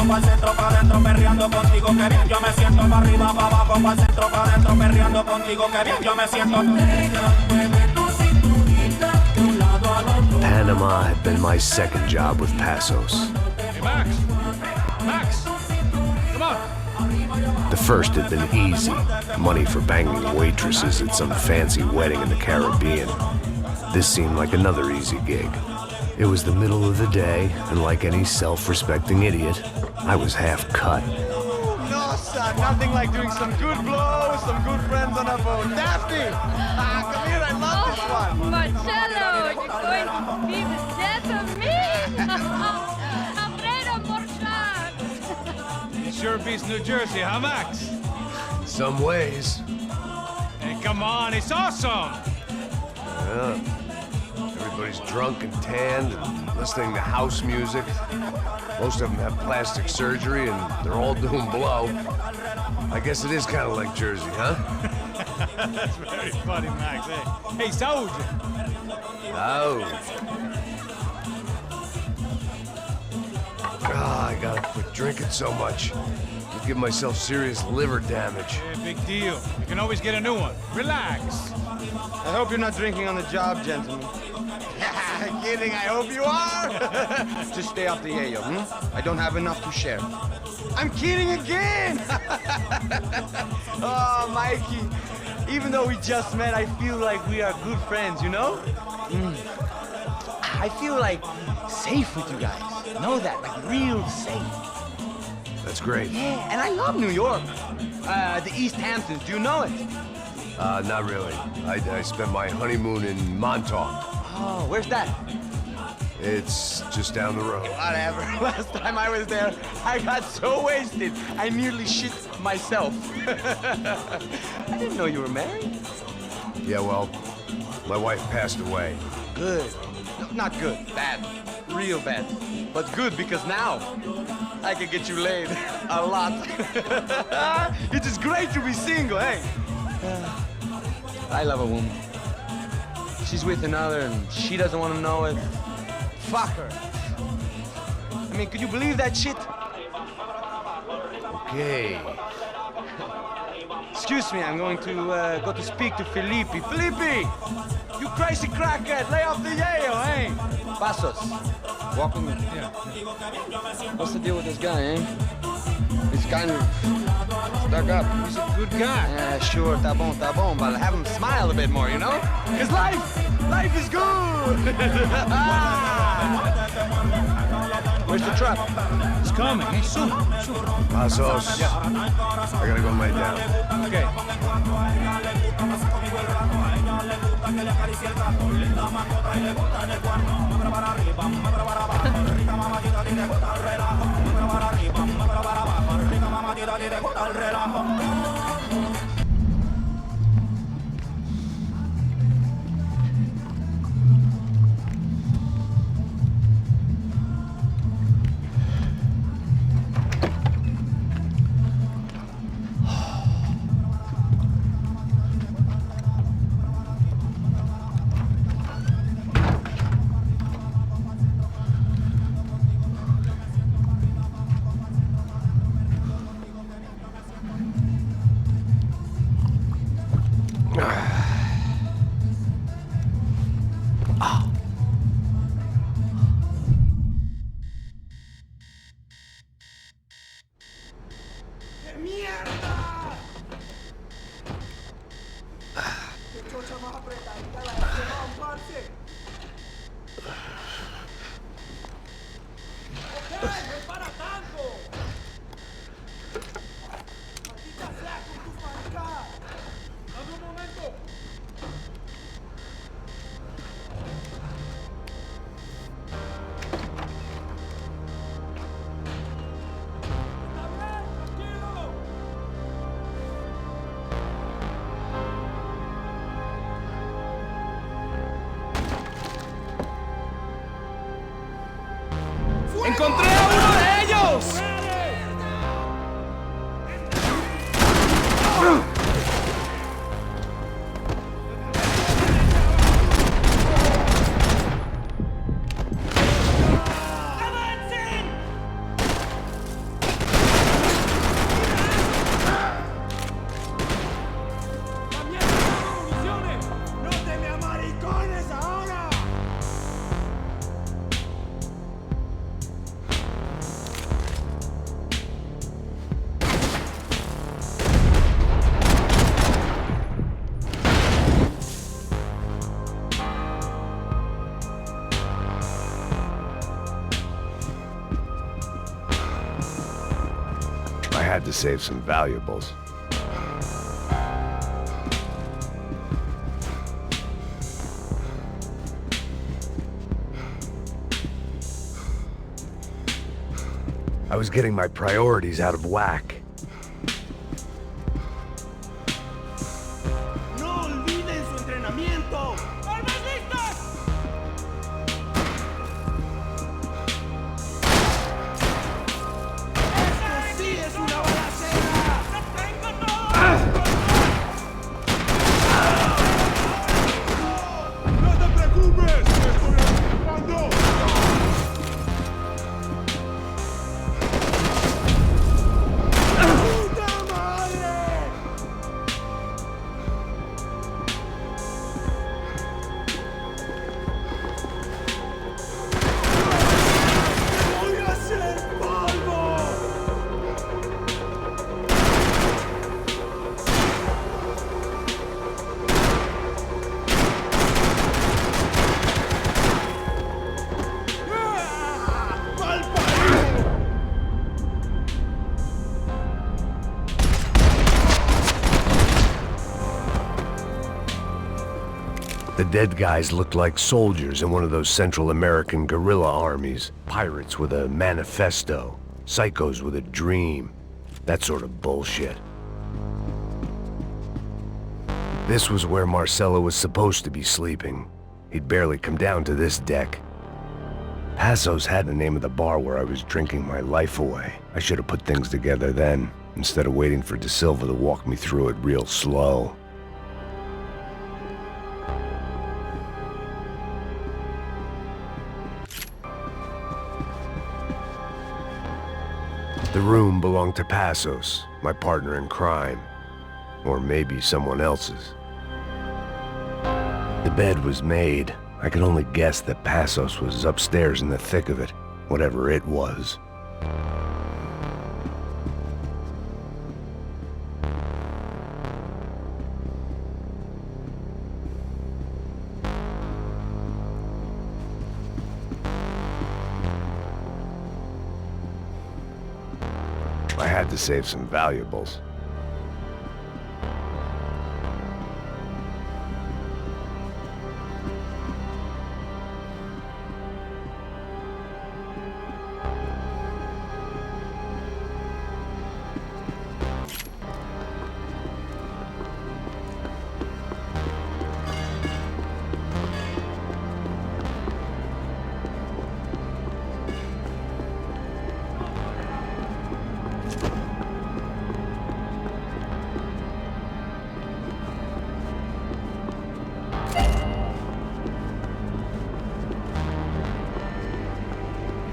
abajo, pa'l centro, pa' adentro, perreando contigo, que bien yo me siento. Pa' arriba, pa' abajo, pa'l centro, pa' adentro, perreando contigo, que bien yo me siento. Panama had been my second job with Passos. Hey, Max! Max! Come on! The first had been easy, money for banging waitresses at some fancy wedding in the Caribbean. This seemed like another easy gig. It was the middle of the day, and like any self-respecting idiot, I was half cut. No, son, nothing like doing some good blows, some good friends on a boat. Daphne! Come here, I love this one. Marcello, you're going to be the death of me? Alfredo Morchat! Sure beats New Jersey, huh, Max? In some ways. Hey, come on, it's awesome! Yeah. Everybody's drunk and tanned and listening to house music. Most of them have plastic surgery and they're all doing blow. I guess it is kind of like Jersey, huh? That's very funny, Max. Hey, Soldi! Oh. Ah, I gotta quit drinking so much. I'll give myself serious liver damage. Yeah, big deal. You can always get a new one. Relax. I hope you're not drinking on the job, gentlemen. Kidding, I hope you are. Just stay off the yayo, I don't have enough to share. I'm kidding again! Oh, Mikey, even though we just met, I feel like we are good friends, you know? I feel like safe with you guys. Know that, like real safe. That's great. Yeah, and I love New York. The East Hamptons, do you know it? Not really. I spent my honeymoon in Montauk. Oh, where's that? It's just down the road. Whatever. Last time I was there, I got so wasted, I nearly shit myself. I didn't know you were married. Yeah, well, my wife passed away. Good. No, not good. Bad. Real bad. But good because now I can get you laid a lot. It is great to be single, hey? I love a woman. She's with another and she doesn't want to know it. Fuck her. I mean, could you believe that shit? Okay. Excuse me, I'm going to go to speak to Felipe. Felipe! You crazy crackhead, lay off the yayo, eh? Passos. Walk with me. Yeah. What's the deal with this guy, eh? He's kind of stuck up. He's a good guy. Yeah, sure, tá bom, but have him smile a bit more, you know? Because life is good! Where's the truck? It's coming. Hey, soon. Passos. Yeah. I gotta go lay down. Okay. ¡Encontré a uno de ellos! had to save some valuables. I was getting my priorities out of whack. ¡No olviden su entrenamiento! ¡Armas listas! ¡Esto sí es una balacera! ¡Lo tengo todo! ¡No te preocupes! ¡Estoy anticipando! The dead guys looked like soldiers in one of those Central American guerrilla armies. Pirates with a manifesto. Psychos with a dream. That sort of bullshit. This was where Marcelo was supposed to be sleeping. He'd barely come down to this deck. Passos had the name of the bar where I was drinking my life away. I should have put things together then, instead of waiting for De Silva to walk me through it real slow. The room belonged to Passos, my partner in crime. Or maybe someone else's. The bed was made. I could only guess that Passos was upstairs in the thick of it, whatever it was. I had to save some valuables.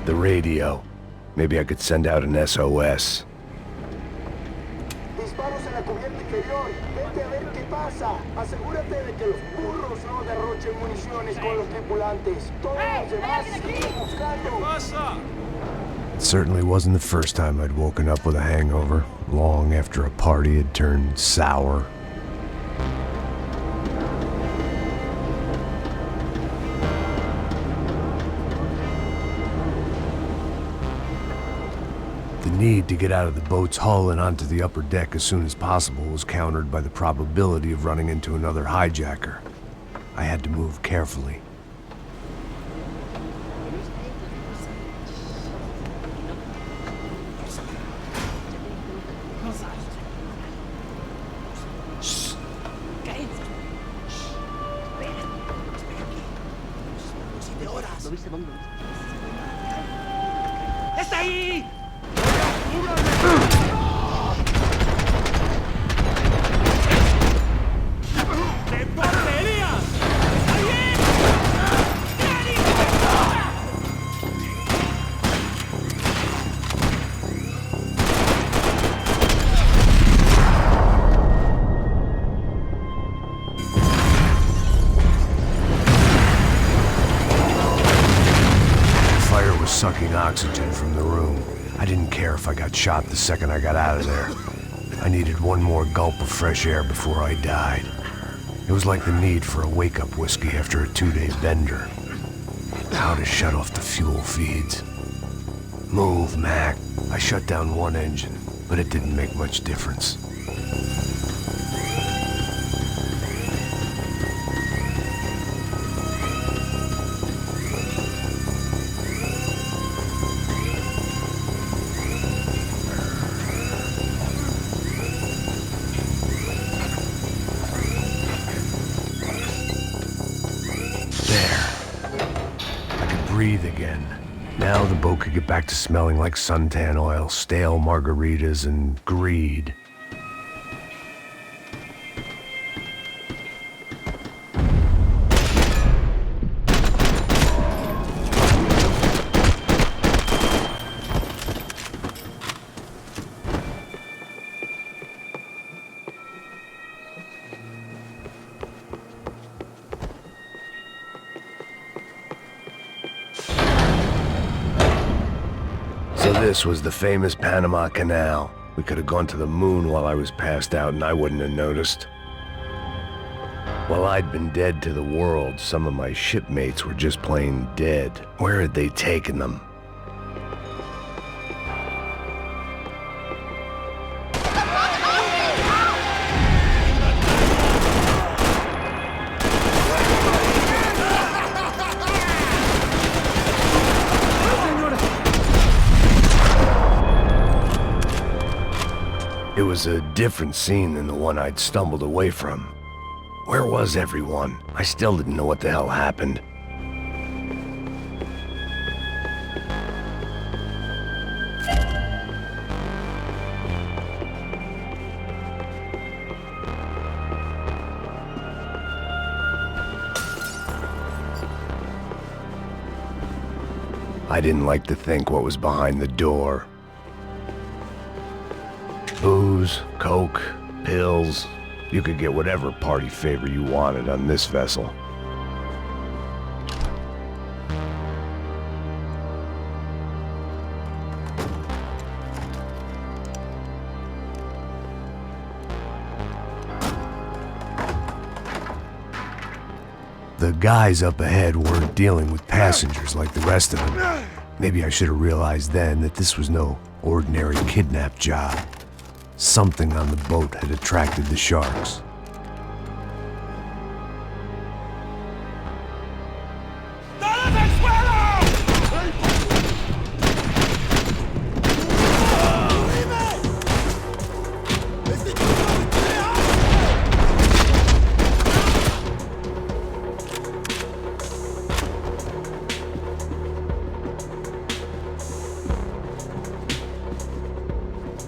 The radio. Maybe I could send out an SOS. Disparos en la cubierta inferior. Vete a ver qué pasa. Asegúrate de que los burros no derrochen municiones con los tripulantes. Todos los demás siguen buscando. It certainly wasn't the first time I'd woken up with a hangover, long after a party had turned sour. The need to get out of the boat's hull and onto the upper deck as soon as possible was countered by the probability of running into another hijacker. I had to move carefully. ¡Está ahí! ¡De portería! ¡Ahí! Fire was sucking oxygen from the room. I didn't care if I got shot the second I got out of there. I needed one more gulp of fresh air before I died. It was like the need for a wake-up whiskey after a 2-day bender. How to shut off the fuel feeds. Move, Mac. I shut down one engine. but it didn't make much difference. Breathe again. Now the boat could get back to smelling like suntan oil, stale margaritas, and greed. So this was the famous Panama Canal. We could have gone to the moon while I was passed out and I wouldn't have noticed. While I'd been dead to the world, some of my shipmates were just plain dead. Where had they taken them? It was a different scene than the one I'd stumbled away from. Where was everyone? I still didn't know what the hell happened. I didn't like to think what was behind the door. Booze, coke, pills. You could get whatever party favor you wanted on this vessel. The guys up ahead weren't dealing with passengers like the rest of them. Maybe I should have realized then that this was no ordinary kidnap job. Something on the boat had attracted the sharks.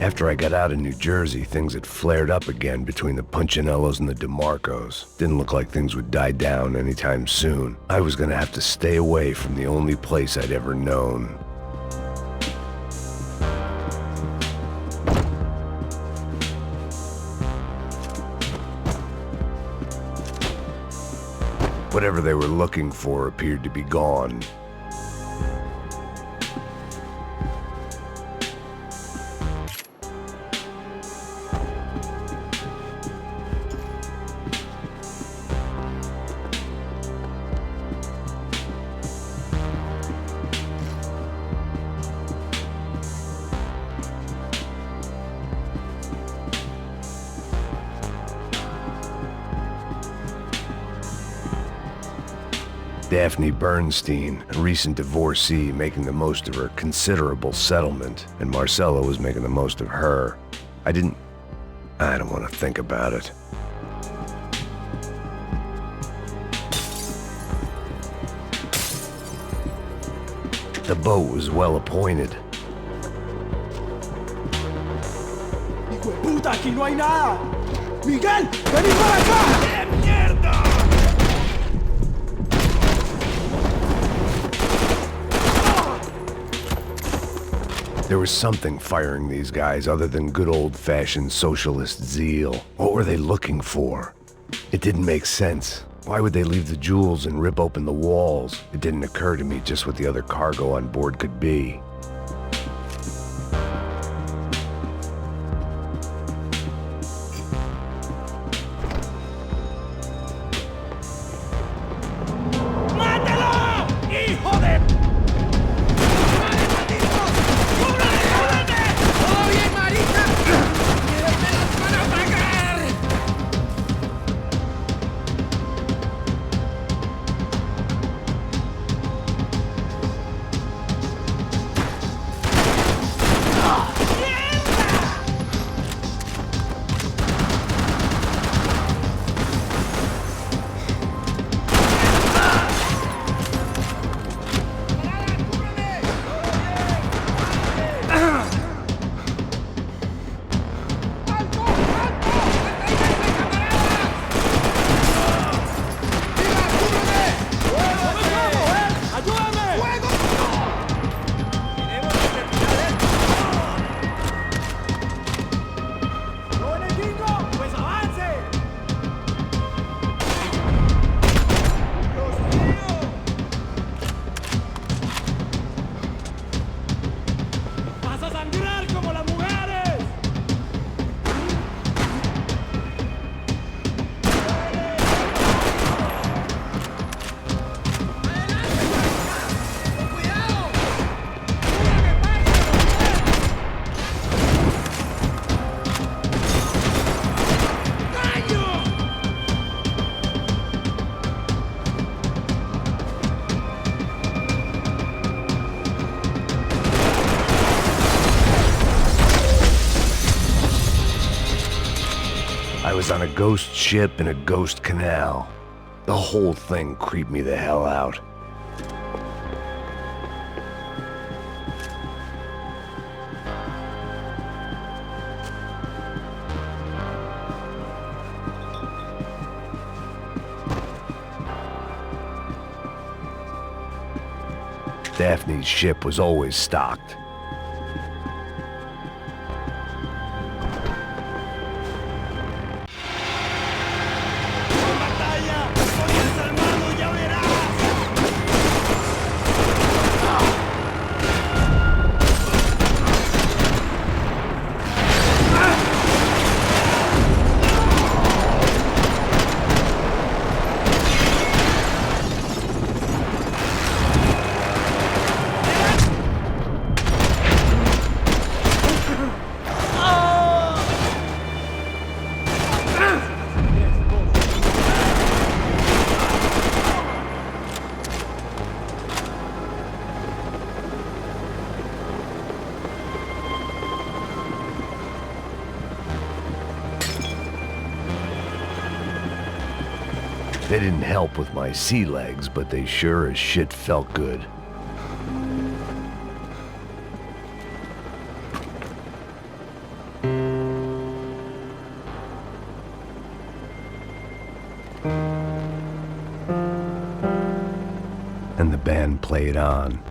After I got out of New Jersey, things had flared up again between the Punchinellos and the DeMarcos. Didn't look like things would die down anytime soon. I was gonna have to stay away from the only place I'd ever known. Whatever they were looking for appeared to be gone. Daphne Bernstein, a recent divorcee, making the most of her considerable settlement, and Marcella was making the most of her. I don't want to think about it. The boat was well appointed. ¡Hijo de puta, aquí no hay nada! ¡Miguel, vení para acá! ¡Qué mierda! There was something firing these guys other than good old-fashioned socialist zeal. What were they looking for? It didn't make sense. Why would they leave the jewels and rip open the walls? It didn't occur to me just what the other cargo on board could be. was on a ghost ship in a ghost canal. The whole thing creeped me the hell out. Daphne's ship was always stocked. They didn't help with my sea legs, but they sure as shit felt good. And the band played on.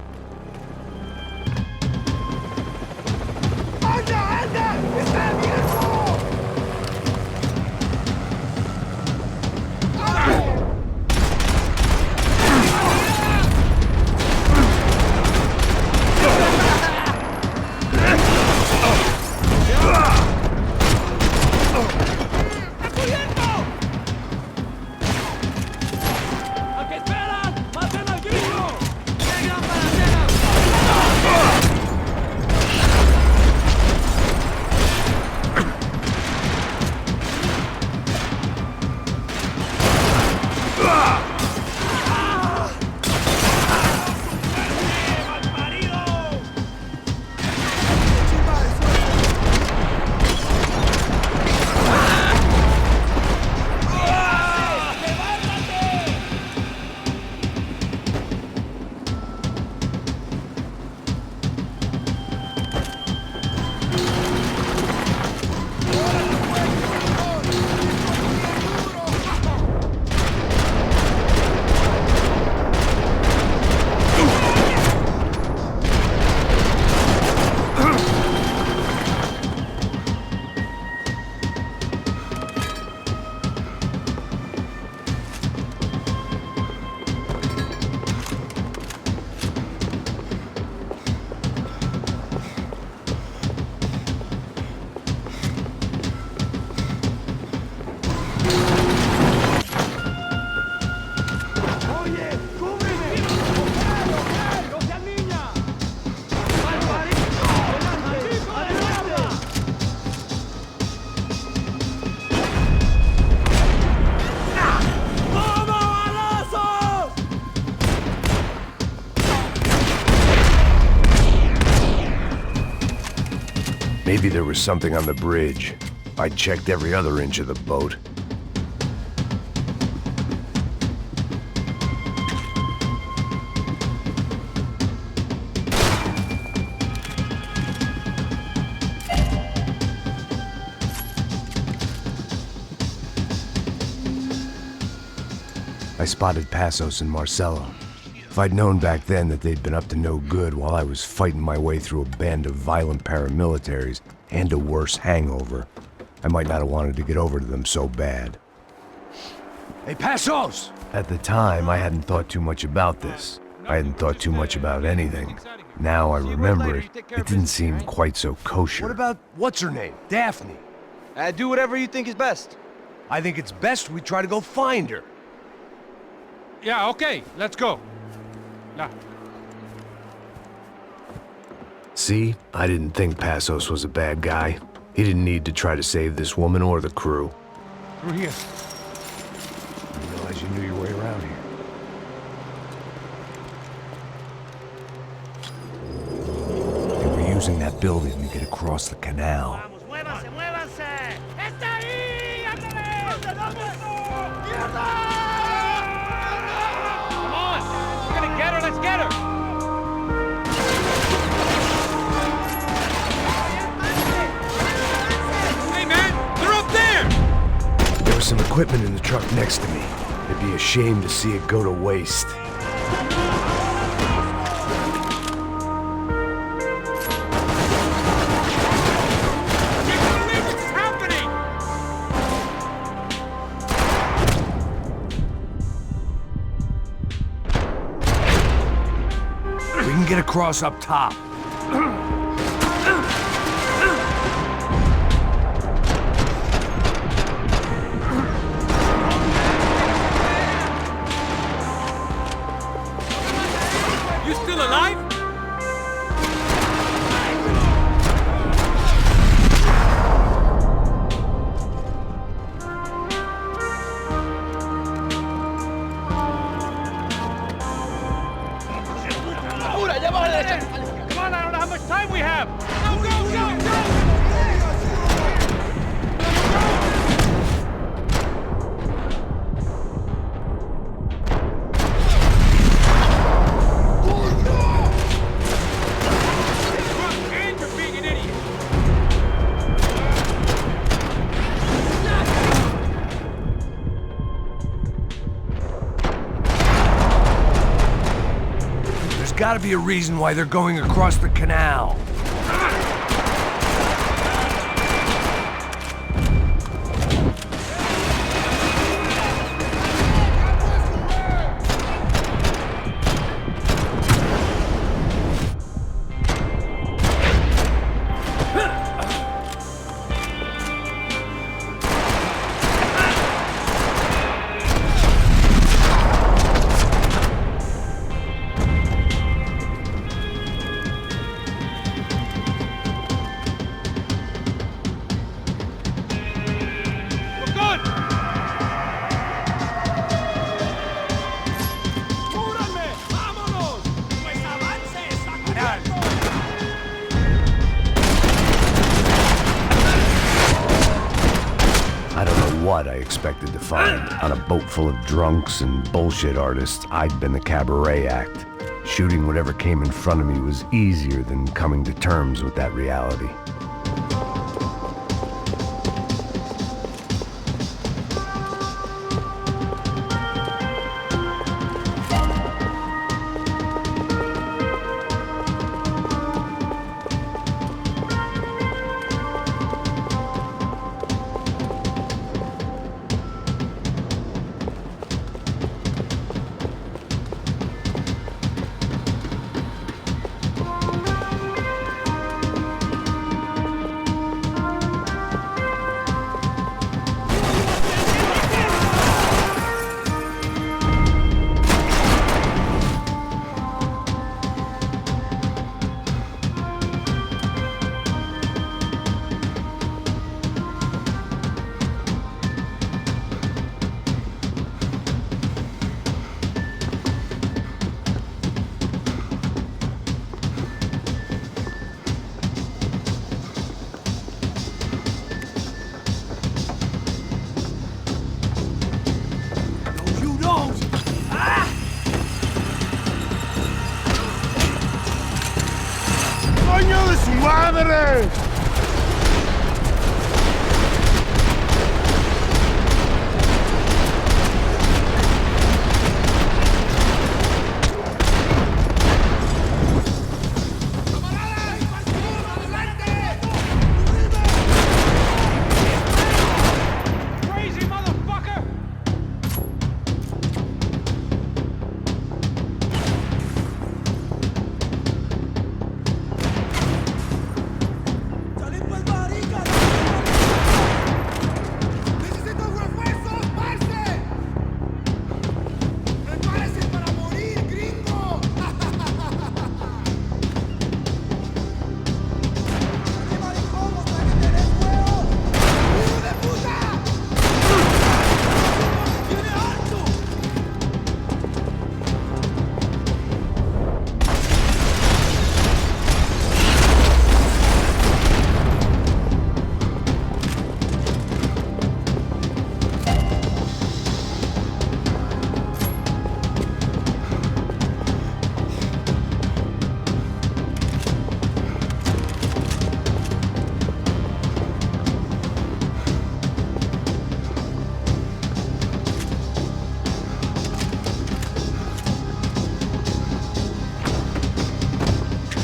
Maybe there was something on the bridge. I checked every other inch of the boat. I spotted Passos and Marcelo. If I'd known back then that they'd been up to no good while I was fighting my way through a band of violent paramilitaries and a worse hangover, I might not have wanted to get over to them so bad. Hey, Passos! At the time, I hadn't thought too much about this. I hadn't thought too much about anything. Now I remember it, it didn't seem quite so kosher. What about, what's her name? Daphne. Do whatever you think is best. I think it's best we try to go find her. Yeah, okay, let's go. Yeah. See? I didn't think Passos was a bad guy. He didn't need to try to save this woman or the crew. Through here. I didn't realize you knew your way around here. They were using that building to get across the canal. Vamos, muévanse, muévanse. ¡Está ahí! ¡Ándale! equipment in the truck next to me. It'd be a shame to see it go to waste. We can get across up top. You still alive? Come on, I don't know how much time we have. Go, go, go, go! And you're being an idiot. There's gotta be a reason why they're going across the canal. What I expected to find. On a boat full of drunks and bullshit artists, I'd been the cabaret act. Shooting whatever came in front of me was easier than coming to terms with that reality. ¡Madre!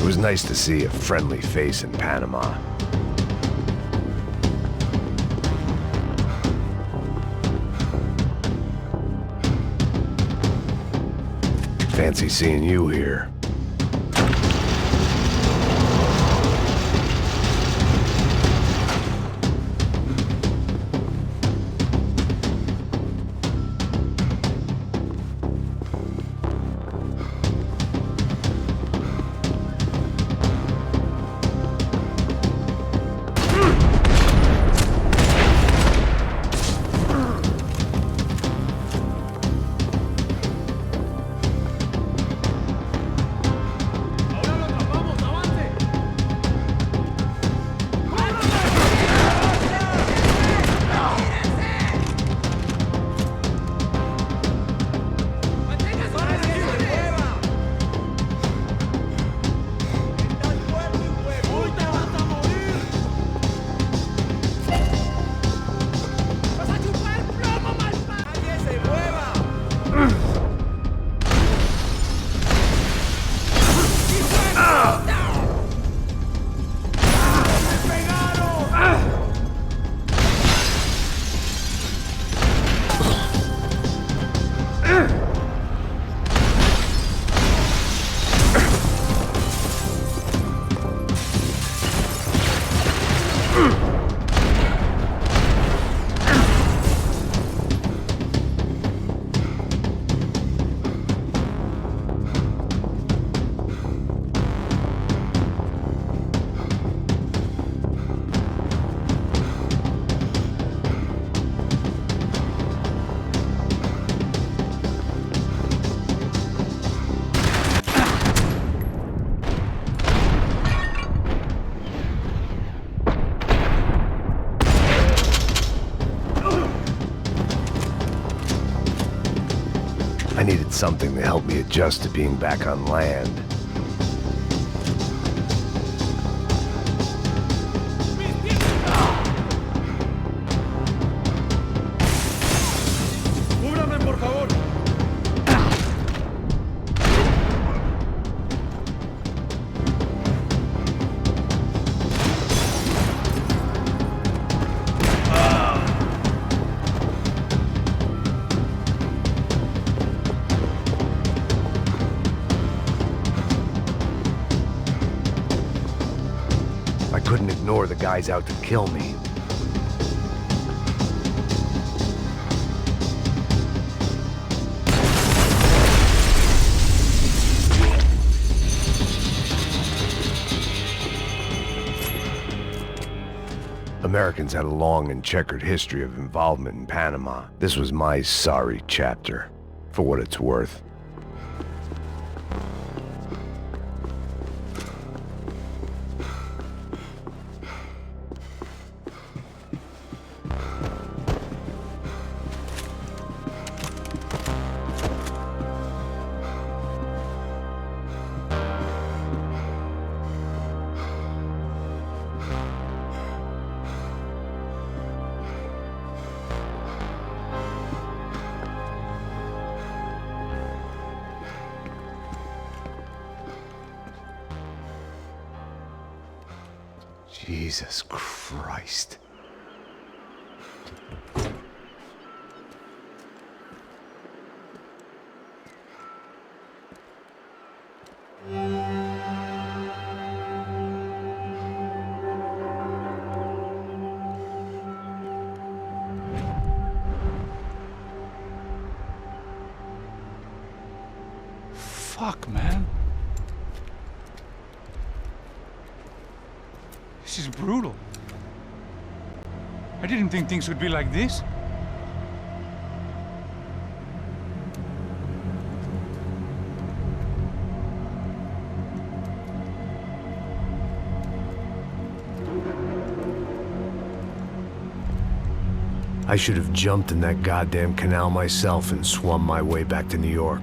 It was nice to see a friendly face in Panama. Fancy seeing you here. I needed something to help me adjust to being back on land. I couldn't ignore the guys out to kill me. Americans had a long and checkered history of involvement in Panama. This was my sorry chapter, for what it's worth. Jesus Christ. Fuck, man. This is brutal. I didn't think things would be like this. I should have jumped in that goddamn canal myself and swum my way back to New York.